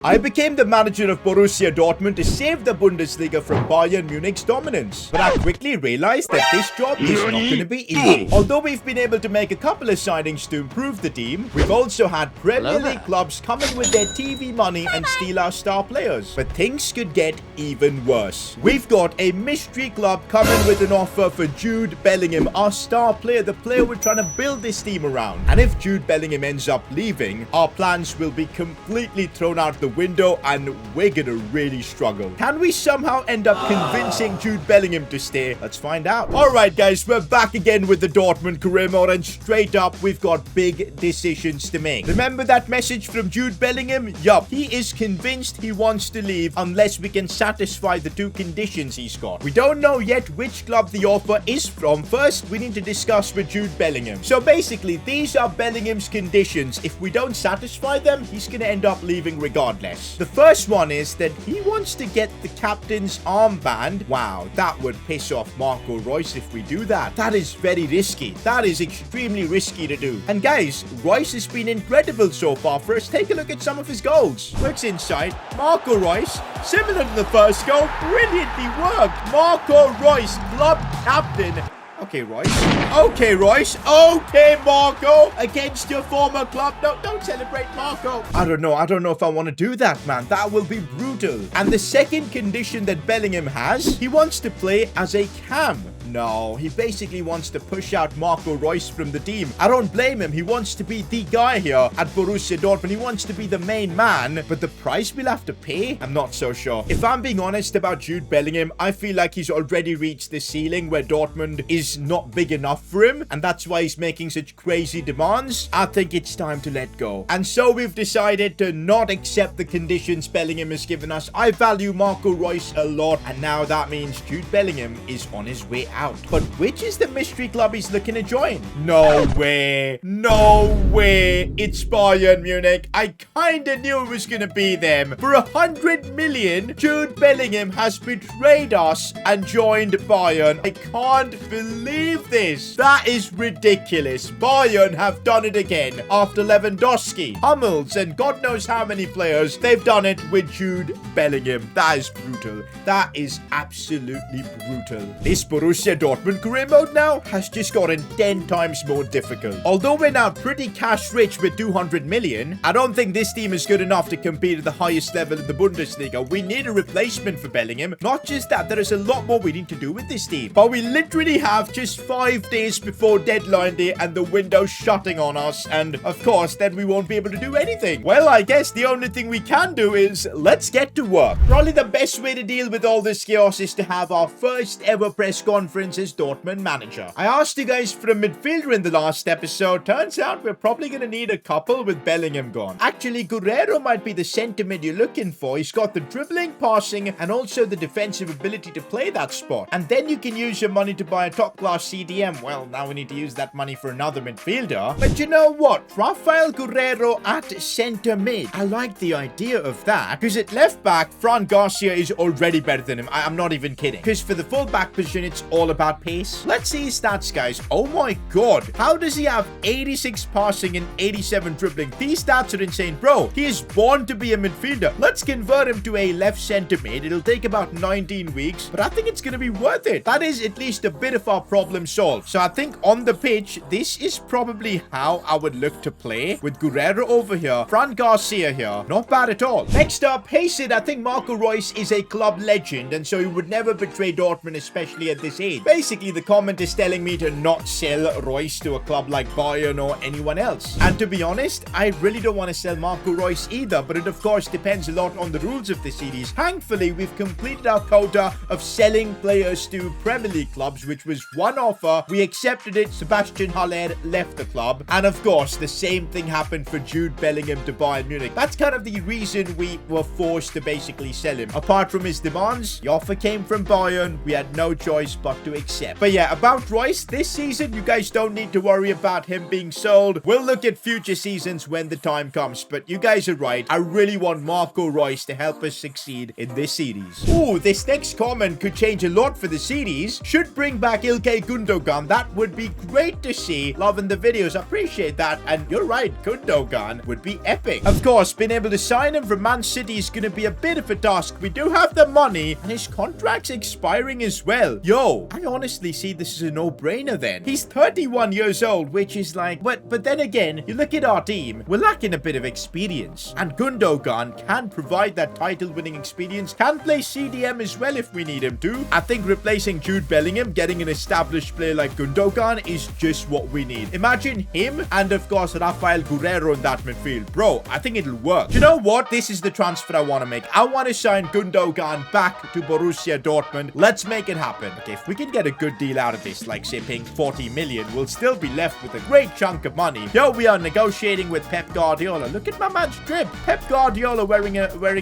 I became the manager of Borussia Dortmund to save the Bundesliga from Bayern Munich's dominance. But I quickly realized that this job is not going to be easy. Although we've been able to make a couple of signings to improve the team, we've also had Premier League clubs come in with their TV money and steal our star players. But things could get even worse. We've got a mystery club coming with an offer for Jude Bellingham, our star player, the player we're trying to build this team around. And if Jude Bellingham ends up leaving, our plans will be completely thrown out the window and we're gonna really struggle. Can we somehow end up convincing Jude Bellingham to stay? Let's find out. Alright guys, we're back again with the Dortmund Career Mode, and straight up we've got big decisions to make. Remember that message from Jude Bellingham? Yup, he is convinced he wants to leave unless we can satisfy the two conditions he's got. We don't know yet which club the offer is from. First, we need to discuss with Jude Bellingham. So basically, these are Bellingham's conditions. If we don't satisfy them, he's gonna end up leaving regardless. The first one is that he wants to get the captain's armband. Wow, that would piss off Marco Reus if we do that. That is very risky. That is extremely risky to do. And guys, Reus has been incredible so far for us. Take a look at some of his goals. Looks inside. Marco Reus, similar to the first goal, brilliantly worked. Marco Reus, club captain. Okay, Reus. Okay, Reus. Okay, Marco. Against your former club. No, don't celebrate, Marco. I don't know if I want to do that, man. That will be brutal. And the second condition that Bellingham has, he wants to play as a cam. No, he basically wants to push out Marco Reus from the team. I don't blame him. He wants to be the guy here at Borussia Dortmund. He wants to be the main man. But the price we'll have to pay, I'm not so sure. If I'm being honest about Jude Bellingham, I feel like he's already reached the ceiling where Dortmund is not big enough for him. And that's why he's making such crazy demands. I think it's time to let go. And so we've decided to not accept the conditions Bellingham has given us. I value Marco Reus a lot. And now that means Jude Bellingham is on his way out. But which is the mystery club he's looking to join? No way. No way. It's Bayern Munich. I kinda knew it was gonna be them. For 100 million, Jude Bellingham has betrayed us and joined Bayern. I can't believe this. That is ridiculous. Bayern have done it again. After Lewandowski, Hummels, and God knows how many players, they've done it with Jude Bellingham. That is brutal. That is absolutely brutal. This Borussia Dortmund Career Mode now has just gotten 10 times more difficult. Although we're now pretty cash rich with 200 million, I don't think this team is good enough to compete at the highest level in the Bundesliga. We need a replacement for Bellingham. Not just that, there is a lot more we need to do with this team. But we literally have just 5 days before deadline day and the window's shutting on us. And of course, then we won't be able to do anything. Well, I guess the only thing we can do is let's get to work. Probably the best way to deal with all this chaos is to have our first ever press conference as Dortmund manager. I asked you guys for a midfielder in the last episode. Turns out we're probably going to need a couple with Bellingham gone. Actually, Guerrero might be the centre mid you're looking for. He's got the dribbling, passing, and also the defensive ability to play that spot. And then you can use your money to buy a top-class CDM. Well, now we need to use that money for another midfielder. But you know what? Rafael Guerrero at centre mid. I like the idea of that. Because at left back, Fran Garcia is already better than him. I'm not even kidding. Because for the full back position, it's all about pace. Let's see his stats, guys. Oh my god. How does he have 86 passing and 87 dribbling? These stats are insane. Bro, he is born to be a midfielder. Let's convert him to a left center mid. It'll take about 19 weeks, but I think it's going to be worth it. That is at least a bit of our problem solved. So I think on the pitch, this is probably how I would look to play with Guerrero over here, Fran Garcia here. Not bad at all. Next up, Haysid. I think Marco Reus is a club legend, and so he would never betray Dortmund, especially at this age. Basically, the comment is telling me to not sell Reus to a club like Bayern or anyone else. And to be honest, I really don't want to sell Marco Reus either, but it of course depends a lot on the rules of the series. Thankfully, we've completed our quota of selling players to Premier League clubs, which was one offer. We accepted it. Sebastian Haller left the club. And of course, the same thing happened for Jude Bellingham to Bayern Munich. That's kind of the reason we were forced to basically sell him. Apart from his demands, the offer came from Bayern. We had no choice but have to accept. But yeah, about Reus, this season, you guys don't need to worry about him being sold. We'll look at future seasons when the time comes. But you guys are right. I really want Marco Reus to help us succeed in this series. Ooh, this next comment could change a lot for the series. Should bring back Ilkay Gundogan. That would be great to see. Loving the videos. I appreciate that. And you're right, Gundogan would be epic. Of course, being able to sign him from Man City is going to be a bit of a task. We do have the money, and his contract's expiring as well. Yo, I honestly see this as a no-brainer then. He's 31 years old, which is like, but then again, you look at our team, we're lacking a bit of experience. And Gundogan can provide that title-winning experience, can play CDM as well if we need him to. I think replacing Jude Bellingham, getting an established player like Gundogan is just what we need. Imagine him and, of course, Rafael Guerreiro in that midfield. Bro, I think it'll work. Do you know what? This is the transfer I want to make. I want to sign Gundogan back to Borussia Dortmund. Let's make it happen. Okay, if we can get a good deal out of this, like say paying 40 million, we'll still be left with a great chunk of money. Yo, we are negotiating with Pep Guardiola. Look at my man's drip. Pep Guardiola wearing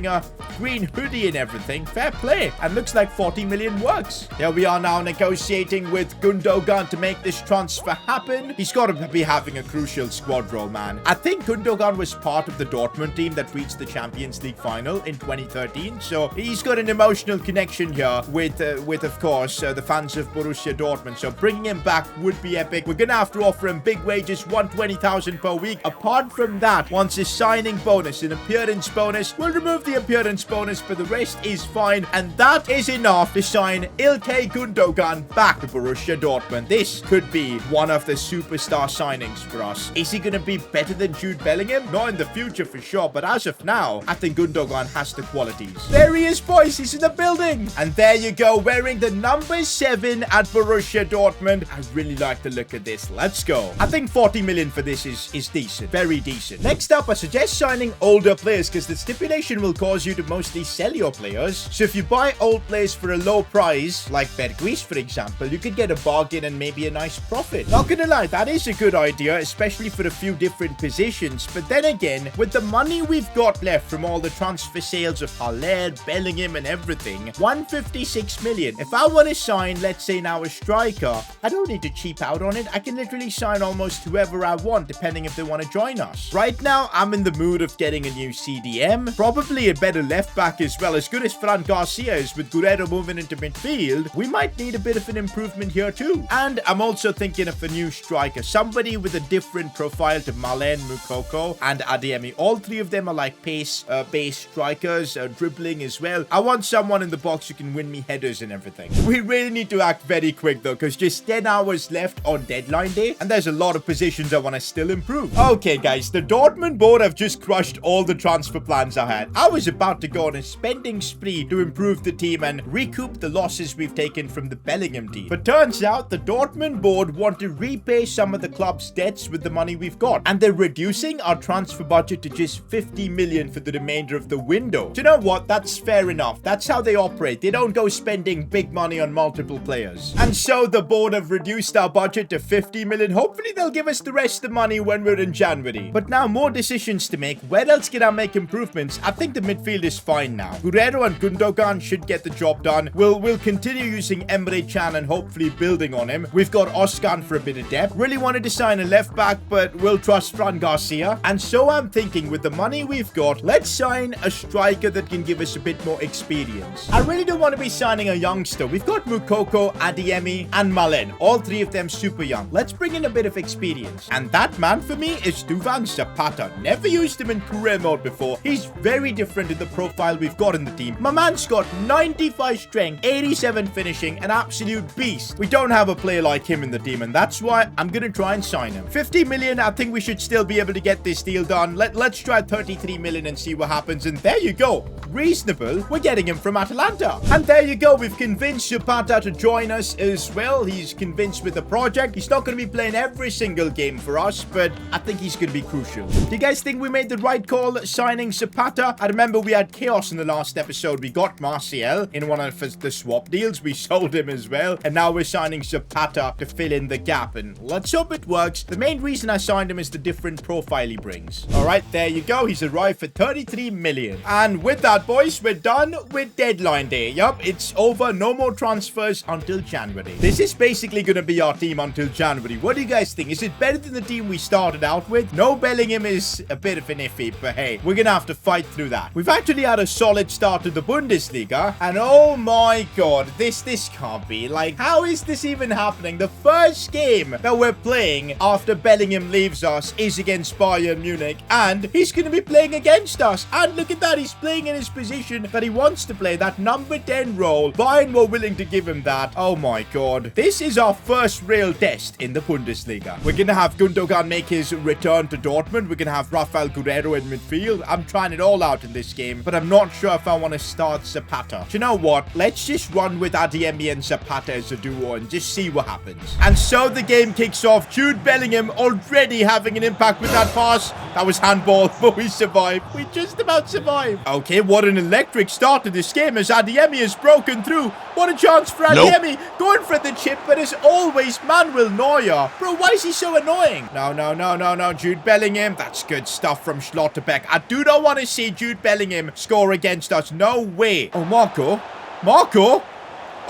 a green hoodie and everything. Fair play. And looks like 40 million works. Here we are now negotiating with Gundogan to make this transfer happen. He's got to be having a crucial squad role, man. I think Gundogan was part of the Dortmund team that reached the Champions League final in 2013. So he's got an emotional connection here with of course, the fans of Borussia Dortmund. So bringing him back would be epic. We're going to have to offer him big wages, 120,000 per week. Apart from that, once a signing bonus, an appearance bonus, we'll remove the appearance bonus, but the rest is fine. And that is enough to sign Ilkay Gundogan back to Borussia Dortmund. This could be one of the superstar signings for us. Is he going to be better than Jude Bellingham? Not in the future for sure, but as of now, I think Gundogan has the qualities. There he is, boys. He's in the building. And there you go, wearing the number 7 at Borussia Dortmund. I really like the look of this. Let's go. I think 40 million for this is decent. Very decent. Next up, I suggest signing older players because the stipulation will cause you to mostly sell your players. So if you buy old players for a low price, like Reus, for example, you could get a bargain and maybe a nice profit. Not gonna lie, that is a good idea, especially for a few different positions. But then again, with the money we've got left from all the transfer sales of Haller, Bellingham and everything, 156 million. If I want to sign, let's say now a striker, I don't need to cheap out on it. I can literally sign almost whoever I want, depending if they want to join us. Right now, I'm in the mood of getting a new CDM, probably a better left back as well. As good as Fran Garcia is with Guerreiro moving into midfield, we might need a bit of an improvement here too. And I'm also thinking of a new striker, somebody with a different profile to Malen, Moukoko and Adeyemi. All three of them are like pace-based strikers, dribbling as well. I want someone in the box who can win me headers and everything. We really need to act very quick though, because just 10 hours left on deadline day, and there's a lot of positions I want to still improve. Okay guys, the Dortmund board have just crushed all the transfer plans I had. I was about to go on a spending spree to improve the team and recoup the losses we've taken from the Bellingham team. But turns out the Dortmund board want to repay some of the club's debts with the money we've got, and they're reducing our transfer budget to just 50 million for the remainder of the window. Do you know what? That's fair enough. That's how they operate. They don't go spending big money on multiple players. And so the board have reduced our budget to 50 million. Hopefully they'll give us the rest of the money when we're in January. But now more decisions to make. Where else can I make improvements? I think the midfield is fine now. Guerreiro and Gundogan should get the job done. We'll continue using Emre Can and hopefully building on him. We've got Özcan for a bit of depth. Really wanted to sign a left back, but we'll trust Fran Garcia. And so I'm thinking with the money we've got, let's sign a striker that can give us a bit more experience. I really don't want to be signing a youngster. We've got Moukoko, Adeyemi, and Malen. All three of them super young. Let's bring in a bit of experience. And that man for me is Duvan Zapata. Never used him in career mode before. He's very different in the profile we've got in the team. My man's got 95 strength, 87 finishing, an absolute beast. We don't have a player like him in the team, and that's why I'm going to try and sign him. 50 million, I think we should still be able to get this deal done. Let's try 33 million and see what happens. And there you go. Reasonable. We're getting him from Atalanta. And there you go. We've convinced Zapata to join us as well. He's convinced with the project. He's not going to be playing every single game for us, but I think he's going to be crucial. Do you guys think we made the right call signing Zapata? I remember we had chaos in the last episode. We got Martial in one of the swap deals. We sold him as well. And now we're signing Zapata to fill in the gap. And let's hope it works. The main reason I signed him is the different profile he brings. All right, there you go. He's arrived for 33 million. And with that, boys, we're done with deadline day. Yup, it's over. No more transfers until January. This is basically going to be our team until January. What do you guys think? Is it better than the team we started out with? No Bellingham is a bit of an iffy, but hey, we're going to have to fight through that. We've actually had a solid start to the Bundesliga, and oh my god, this can't be. Like, how is this even happening? The first game that we're playing after Bellingham leaves us is against Bayern Munich, and he's going to be playing against us. And look at that, he's playing in his position that he wants to play, that number 10 role. Bayern were willing to give him that. Oh my god. This is our first real test in the Bundesliga. We're going to have Gundogan make his return to Dortmund. We're going to have Rafael Guerreiro in midfield. I'm trying it all out in this game, but I'm not sure if I want to start Zapata. Do you know what? Let's just run with Adeyemi and Zapata as a duo and just see what happens. And so the game kicks off. Jude Bellingham already having an impact with that pass. That was handball, but we survived. We just about survived. Okay, what an electric start to this game as Adeyemi has broken through. What a chance for Adeyemi. Nope. Going for the chip, but as always, Manuel Neuer. Bro, why is he so annoying? No. Jude Bellingham. That's good stuff from Schlotterbeck. I do not want to see Jude Bellingham score against us. No way. Oh, Marco.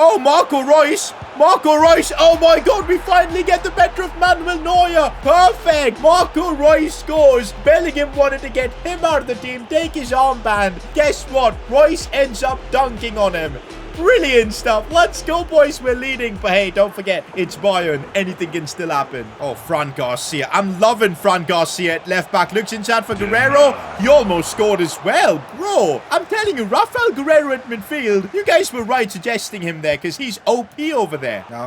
Oh, Marco Reus. Oh, my God. We finally get the better of Manuel Neuer. Perfect. Marco Reus scores. Bellingham wanted to get him out of the team, take his armband. Guess what? Reus ends up dunking on him. Brilliant stuff. Let's go, boys. We're leading. But hey, don't forget, it's Bayern. Anything can still happen. Oh, Fran Garcia. I'm loving Fran Garcia at left back. Looks inside for Guerreiro. He almost scored as well. Bro, I'm telling you, Rafael Guerreiro at midfield. You guys were right suggesting him there because he's OP over there. No.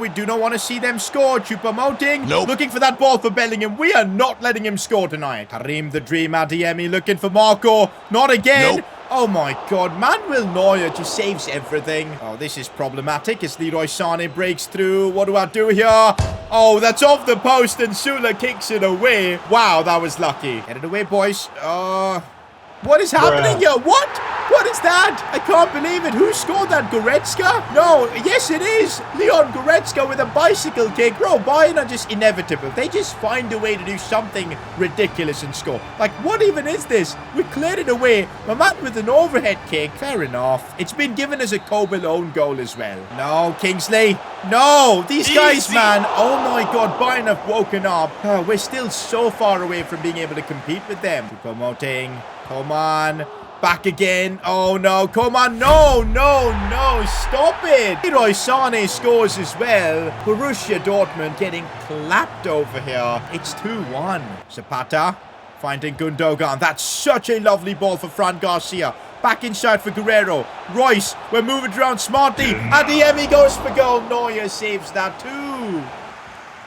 We do not want to see them score. Choupo-Moting. Nope. Looking for that ball for Bellingham. We are not letting him score tonight. Karim the Dream Adeyemi looking for Marco. Not again. Nope. Oh my god, Manuel Neuer just saves everything. Oh, this is problematic as Leroy Sané breaks through. What do I do here? Oh, that's off the post and Sula kicks it away. Wow, that was lucky. Get it away, boys. What is happening here? What? What is that? I can't believe it. Who scored that? Goretzka? No. Yes, it is. Leon Goretzka with a bicycle kick. Bro, Bayern are just inevitable. They just find a way to do something ridiculous and score. Like, what even is this? We cleared it away. My man with an overhead kick. Fair enough. It's been given as a Kobel own goal as well. No, Kingsley. No. These guys, man. Oh my god. Bayern have woken up. Oh, we're still so far away from being able to compete with them. Promoting. Come on. Back again. Oh, no. Come on. No. Stop it. Leroy Sané scores as well. Borussia Dortmund getting clapped over here. It's 2-1. Zapata finding Gundogan. That's such a lovely ball for Fran Garcia. Back inside for Guerreiro. Reus. We're moving around smartly. Adeyemi goes for goal. Neuer saves that too.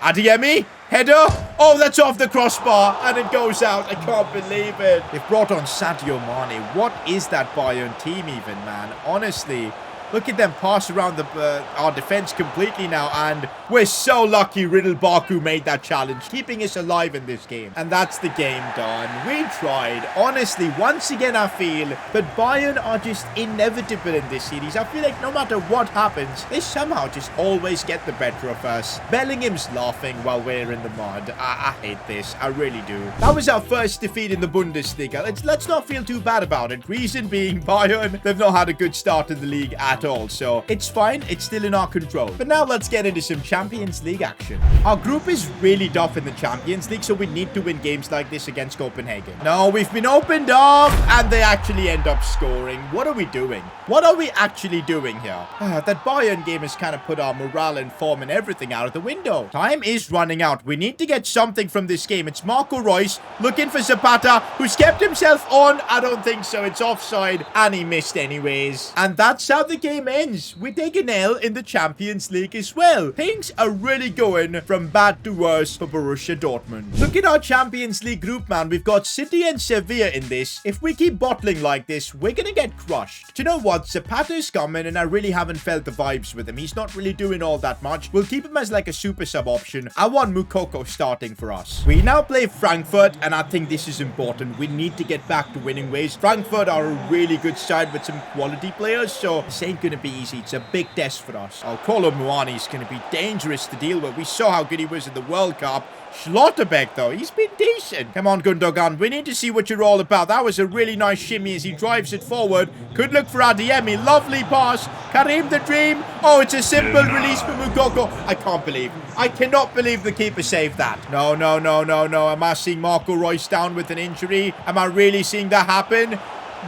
Adeyemi. Header. Oh, that's off the crossbar. And it goes out. I can't believe it. They've brought on Sadio Mane. What is that Bayern team even, man? Honestly. Look at them pass around our defense completely now. And we're so lucky Riddle Baku made that challenge, keeping us alive in this game. And that's the game done. We tried. Honestly, once again, I feel that Bayern are just inevitable in this series. I feel like no matter what happens, they somehow just always get the better of us. Bellingham's laughing while we're in the mud. I hate this. I really do. That was our first defeat in the Bundesliga. Let's not feel too bad about it. Reason being, Bayern, they've not had a good start in the league at all, so it's fine. It's still in our control. But now let's get into some Champions League action. Our group is really tough in the Champions League, so we need to win games like this against Copenhagen. No, we've been opened up and they actually end up scoring. What are we doing? What are we actually doing here? That Bayern game has kind of put our morale and form and everything out of the window. Time is running out. We need to get something from this game. It's Marco Reus looking for Zapata, who's kept himself on. I don't think so. It's offside and he missed anyways. And that's how the game ends. We take an L in the Champions League as well. Things are really going from bad to worse for Borussia Dortmund. Look at our Champions League group, man. We've got City and Sevilla in this. If we keep bottling like this, we're gonna get crushed. Do you know what? Zapata is coming and I really haven't felt the vibes with him. He's not really doing all that much. We'll keep him as like a super sub option. I want Moukoko starting for us. We now play Frankfurt and I think this is important. We need to get back to winning ways. Frankfurt are a really good side with some quality players, so say ain't going to be easy. It's a big test for us. Oh, Kolo Muani is going to be dangerous to deal with. We saw how good he was in the World Cup. Schlotterbeck, though, he's been decent. Come on, Gundogan. We need to see what you're all about. That was a really nice shimmy as he drives it forward. Good look for Adeyemi. Lovely pass. Karim the Dream. Oh, it's a simple release for Moukoko. I cannot believe the keeper saved that. No. Am I seeing Marco Reus down with an injury? Am I really seeing that happen?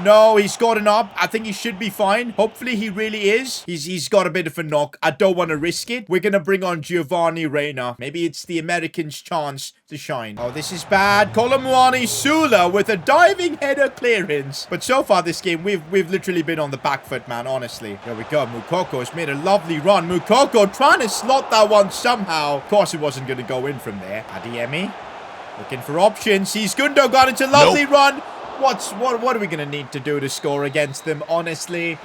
No, he's got an up. I think he should be fine. Hopefully he really is. He's got a bit of a knock. I don't want to risk it. We're going to bring on Giovanni Reina. Maybe it's the American's chance to shine. Oh, this is bad. Kolo Muani Sula with a diving header clearance. But so far this game, we've literally been on the back foot, man, honestly. There we go. Moukoko has made a lovely run. Moukoko trying to slot that one somehow. Of course, it wasn't going to go in from there. Adeyemi looking for options. He's Gundogan. It's a lovely run. What are we going to need to do to score against them, honestly?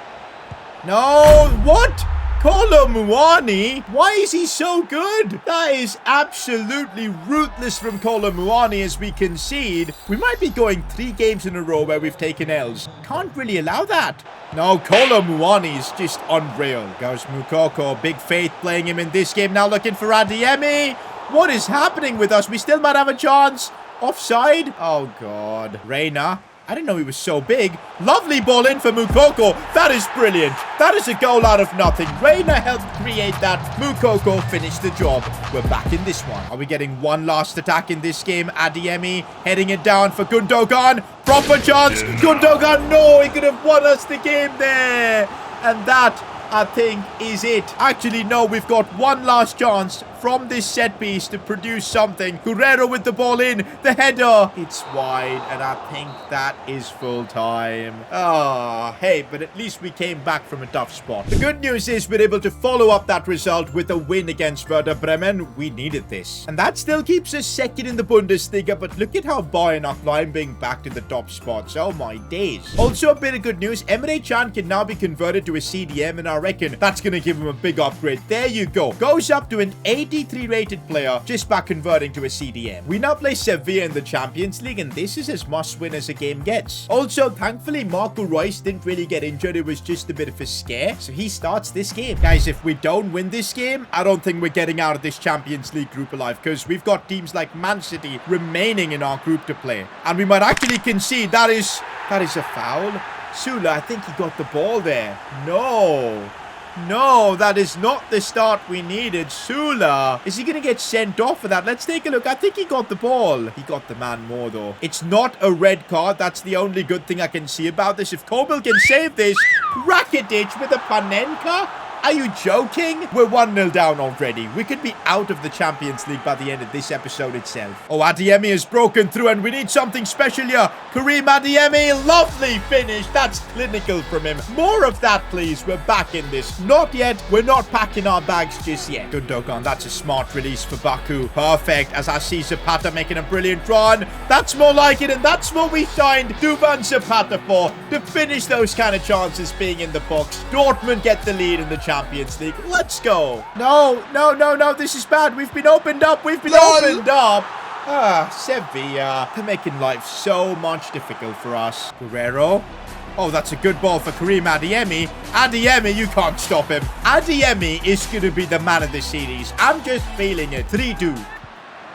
No, what? Kolo Muani? Why is he so good? That is absolutely ruthless from Kolo Muani as we concede. We might be going 3 games in a row where we've taken L's. Can't really allow that. No, Kolo Muani is just unreal. Goes Moukoko. Big faith playing him in this game. Now looking for Adeyemi. What is happening with us? We still might have a chance. Offside? Oh, God. Reina. I didn't know he was so big. Lovely ball in for Moukoko. That is brilliant. That is a goal out of nothing. Reina helped create that. Moukoko finished the job. We're back in this one. Are we getting one last attack in this game? Adeyemi heading it down for Gundogan. Proper chance. Gundogan, no. He could have won us the game there. And that, I think, is it. Actually, no. We've got one last chance from this set piece to produce something. Guerrero with the ball in. The header. It's wide, and I think that is full time. Ah, hey, but at least we came back from a tough spot. The good news is we're able to follow up that result with a win against Werder Bremen. We needed this. And that still keeps us second in the Bundesliga, but look at how Bayern are climbing back to the top spots. Oh my days. Also, a bit of good news. Emre Can can now be converted to a CDM, and I reckon that's going to give him a big upgrade. There you go. Goes up to an 83 rated player just by converting to a CDM. We now play Sevilla in the Champions League, and this is as must-win as a game gets. Also, thankfully, Marco Reus didn't really get injured. It was just a bit of a scare, so he starts this game. Guys, if we don't win this game, I don't think we're getting out of this Champions League group alive, because we've got teams like Man City remaining in our group to play, and we might actually concede. That is a foul. Sula, I think he got the ball there. No, that is not the start we needed. Sula, is he going to get sent off for that? Let's take a look. I think he got the ball. He got the man more, though. It's not a red card. That's the only good thing I can see about this. If Kobel can save this, Rakitic with a Panenka? Are you joking? We're 1-0 down already. We could be out of the Champions League by the end of this episode itself. Oh, Adeyemi has broken through, and we need something special here. Karim Adeyemi, lovely finish. That's clinical from him. More of that, please. We're back in this. Not yet. We're not packing our bags just yet. Gundogan, that's a smart release for Baku. Perfect, as I see Zapata making a brilliant run. That's more like it, and that's what we signed Duvan Zapata for, to finish those kind of chances being in the box. Dortmund get the lead in the Champions League. Let's go. No. This is bad. We've been opened up. Sevilla. They're making life so much difficult for us. Guerrero. Oh, that's a good ball for Karim Adeyemi. Adeyemi, you can't stop him. Adeyemi is going to be the man of the series. I'm just feeling it. 3-2.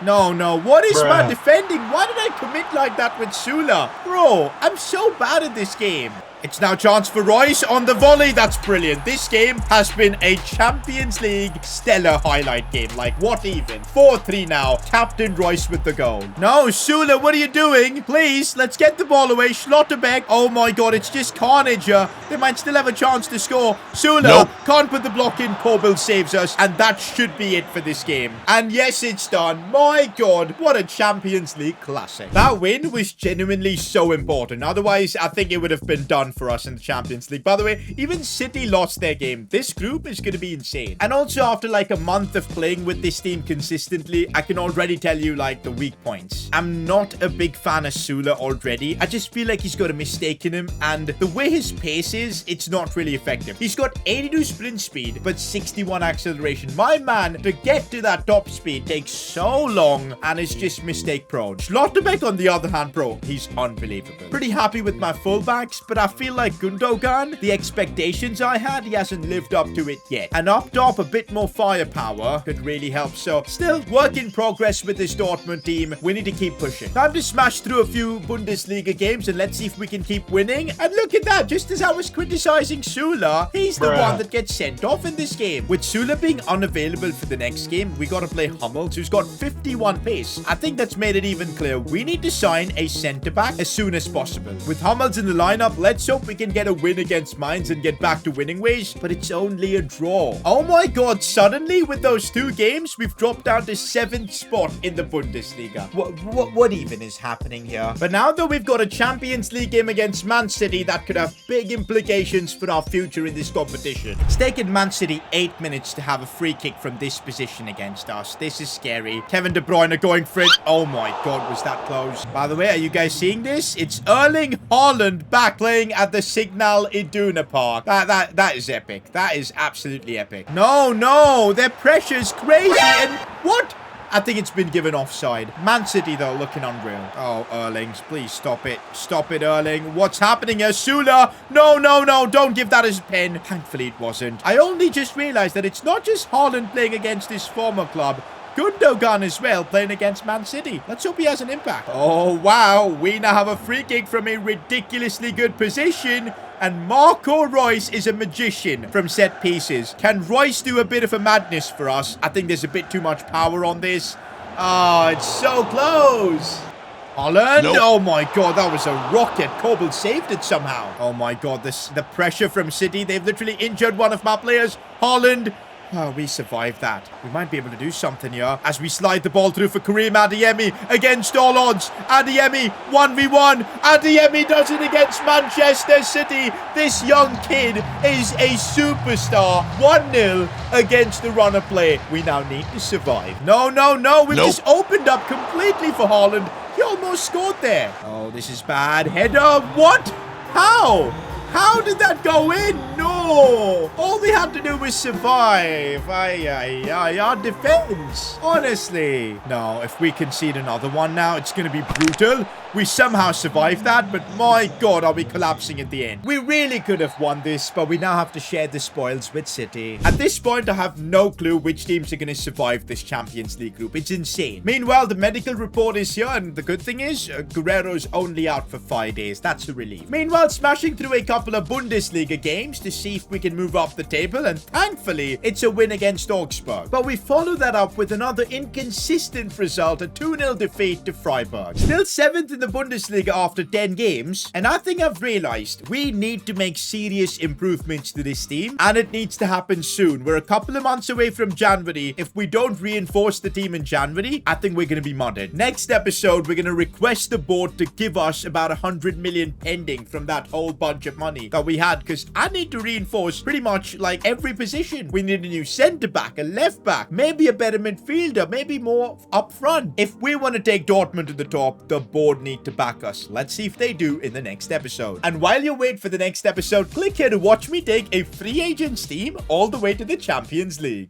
No. What is my defending? Why did I commit like that with Sula? Bro, I'm so bad at this game. It's now chance for Reus on the volley. That's brilliant. This game has been a Champions League stellar highlight game. Like, what even? 4-3 now. Captain Reus with the goal. No, Sula, what are you doing? Please, let's get the ball away. Schlotterbeck. Oh my God, it's just carnage here. They might still have a chance to score. Sula can't put the block in. Kobel saves us, and that should be it for this game. And yes, it's done. My God, what a Champions League classic. That win was genuinely so important. Otherwise, I think it would have been done for us in the Champions League. By the way, even City lost their game. This group is going to be insane. And also, after like a month of playing with this team consistently, I can already tell you like the weak points. I'm not a big fan of Sula already. I just feel like he's got a mistake in him, and the way his pace is, it's not really effective. He's got 82 sprint speed, but 61 acceleration. My man, to get to that top speed takes so long, and it's just mistake prone. Schlotterbeck, on the other hand, bro, he's unbelievable. Pretty happy with my fullbacks, but I feel like Gundogan, the expectations I had, he hasn't lived up to it yet. And up top, a bit more firepower could really help. So still work in progress with this Dortmund team. We need to keep pushing. Time to smash through a few Bundesliga games and let's see if we can keep winning. And look at that. Just as I was criticizing Sula, he's the one that gets sent off in this game. With Sula being unavailable for the next game, we got to play Hummels, who's got 51 pace. I think that's made it even clear. We need to sign a centre-back as soon as possible. With Hummels in the lineup, let's hope we can get a win against Mainz and get back to winning ways, but it's only a draw. Oh my god, suddenly with those 2 games, we've dropped down to 7th spot in the Bundesliga. What even is happening here? But now that we've got a Champions League game against Man City, that could have big implications for our future in this competition. It's taken Man City 8 minutes to have a free kick from this position against us. This is scary. Kevin De Bruyne going for it. Oh my god, was that close? By the way, are you guys seeing this? It's Erling Haaland back playing at the Signal Iduna Park. That is epic. That is absolutely epic. No, their pressure's crazy. And what? I think it's been given offside. Man City, though, looking unreal. Oh, Erling, please stop it. Stop it, Erling. What's happening here? Sula. No. Don't give that as a pen. Thankfully, it wasn't. I only just realized that it's not just Haaland playing against his former club. Gundogan as well, playing against Man City. Let's hope he has an impact. Oh, wow. We now have a free kick from a ridiculously good position. And Marco Reus is a magician from set pieces. Can Reus do a bit of a madness for us? I think there's a bit too much power on this. Oh, it's so close. Haaland? Nope. Oh my god, that was a rocket. Kobel saved it somehow. Oh my god, the pressure from City. They've literally injured one of my players. Haaland. Oh, we survived that. We might be able to do something here as we slide the ball through for Karim Adeyemi against all odds. Adeyemi, 1v1. Adeyemi does it against Manchester City. This young kid is a superstar. 1-0 against the runner play. We now need to survive. No. We've just opened up completely for Haaland. He almost scored there. Oh, this is bad. Header. What? How? How did that go in? No! All we had to do was survive. Our defense. Honestly. No, if we concede another one now, it's going to be brutal. We somehow survived that, but my god, are we collapsing at the end. We really could have won this, but we now have to share the spoils with City. At this point, I have no clue which teams are going to survive this Champions League group. It's insane. Meanwhile, the medical report is here, and the good thing is, Guerrero's only out for 5 days. That's a relief. Meanwhile, smashing through a couple of Bundesliga games to see if we can move up the table, and thankfully, it's a win against Augsburg. But we follow that up with another inconsistent result, a 2-0 defeat to Freiburg. Still 7th in the Bundesliga after 10 games, and I think I've realized we need to make serious improvements to this team, and it needs to happen soon. We're a couple of months away from January. If we don't reinforce the team in January, I think we're going to be mudded. Next episode, we're going to request the board to give us about 100 million pending from that whole bunch of money that we had, because I need to reinforce pretty much like every position. We need a new centre back, a left back, maybe a better midfielder, maybe more up front. If we want to take Dortmund to the top, the board needs to back us. Let's see if they do in the next episode. And while you wait for the next episode, click here to watch me take a free agents team all the way to the Champions League.